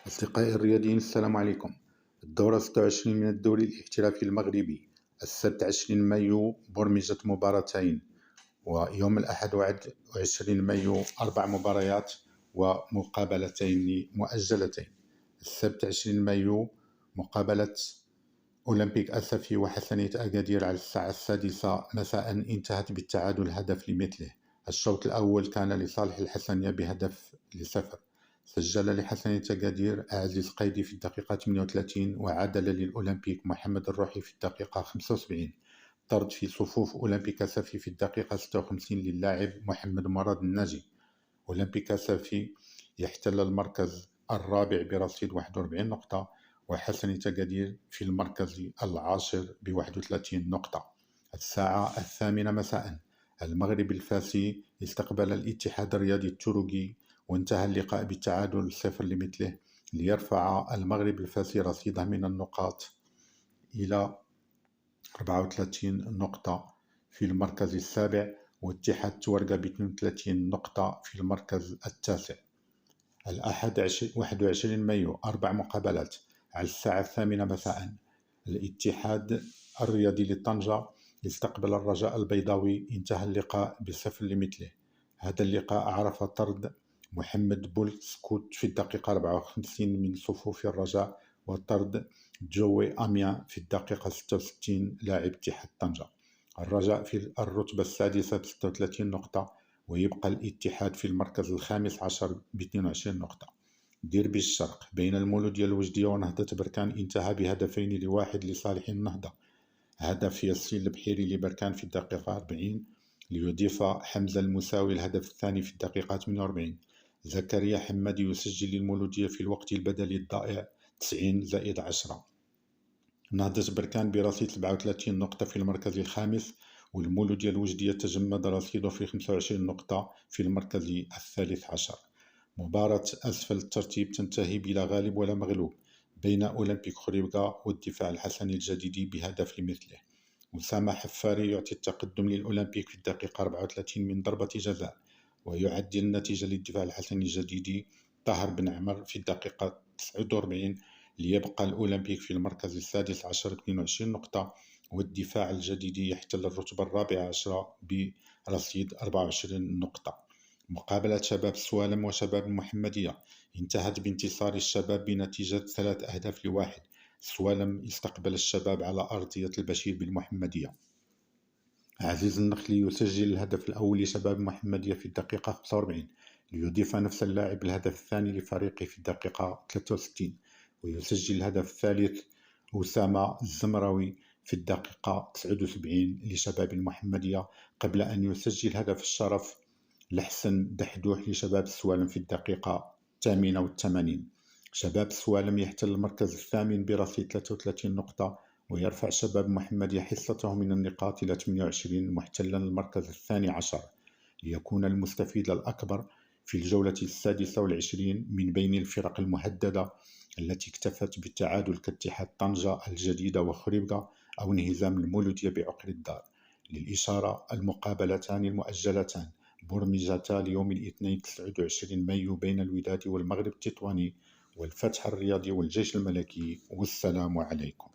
أصدقائي الرياضيين السلام عليكم. الدورة 26 من الدوري الاحترافي المغربي. السبت 20 مايو برمجت مباراتين، ويوم الأحد 21 مايو 4 مباريات ومقابلتين مؤجلتين. السبت 20 مايو مقابلة أولمبيك أسفي وحسنية أكادير على الساعة 6 مساء انتهت بالتعادل هدف لمثله. الشوط الأول كان لصالح الحسنية بهدف لصفر. سجل لحسنية أكادير عزيز قيدي في الدقيقة 38، وعادل للأولمبيك محمد الروحي في الدقيقة 75. طرد في صفوف أولمبيك أسفي في الدقيقة 56 للاعب محمد مراد الناجي. أولمبيك أسفي يحتل المركز الرابع برصيد 41 نقطة، وحسنية أكادير في المركز العاشر ب31 نقطة. الساعة 8 مساء المغرب الفاسي استقبل الاتحاد الرياضي التروكي، وانتهى اللقاء بالتعادل 0 لمثله، ليرفع المغرب الفاسي رصيده من النقاط إلى 34 نقطة في المركز السابع، واتحاد تورقة ب 32 نقطة في المركز التاسع. الأحد 21 مايو 4 مقابلات على الساعة 8 مساء. الاتحاد الرياضي لطنجة استقبل الرجاء البيضاوي، انتهى اللقاء ب0 لمثله. هذا اللقاء عرف طرد محمد بولسكوت في الدقيقة 54 من صفوف الرجاء، وطرد جوي أميان في الدقيقة 66 لاعب اتحاد طنجة. الرجاء في الرتبة السادسة ب36 نقطة، ويبقى الاتحاد في المركز الخامس عشر ب22 نقطة. ديربي الشرق بين المولودية الوجدية ونهضة بركان انتهى بهدفين لواحد لصالح النهضة. هدف ياسين البحيري لبركان في الدقيقة 40، ليضيف حمزة المساوي الهدف الثاني في الدقيقة 48. زكريا حمادي يسجل للمولودية في الوقت البدلي الضائع 90+10. نهضة بركان برصيد 37 نقطة في المركز الخامس، والمولودية الوجدية تجمد رصيده في 25 نقطة في المركز الثالث عشر. مباراة أسفل الترتيب تنتهي بلا غالب ولا مغلوب بين أولمبيك خريبكا والدفاع الحسني الجديدي بهدف لمثله. أسامة حفاري يعطي التقدم للأولمبيك في الدقيقة 34 من ضربة جزاء، ويعدل النتيجة للدفاع الحسني الجديدي طاهر بن عمر في الدقيقة 49، ليبقى الأولمبيك في المركز السادس عشر ب 22 نقطة، والدفاع الجديدي يحتل الرتبة الرابعة عشرة برصيد 24 نقطة. مقابلة شباب السوالم وشباب المحمدية انتهت بانتصار الشباب بنتيجة 3-1. السوالم استقبل الشباب على أرضية البشير بالمحمدية. عزيز النخلي يسجل الهدف الأول لشباب المحمدية في الدقيقة 45، ليضيف نفس اللاعب الهدف الثاني لفريقه في الدقيقة 63، ويسجل الهدف الثالث أسامة الزمراوي في الدقيقة 79 لشباب المحمدية، قبل أن يسجل هدف الشرف لحسن دحدوح لشباب السوالم في الدقيقة 88. شباب السوالم يحتل المركز الثامن برصيد 33 نقطة، ويرفع شباب محمدية حصته من النقاط إلى 28، محتلا المركز الثاني عشر، ليكون المستفيد الأكبر في الجولة 26 من بين الفرق المهددة التي اكتفت بالتعادل كاتحاد طنجة الجديدة وخريبكا أو انهزام المولودية بعقر الدار. للإشارة، المقابلتان المؤجلتان برمجتا ليوم الاثنين 29 مايو بين الوداد والمغرب التطواني والفتح الرياضي والجيش الملكي. والسلام عليكم.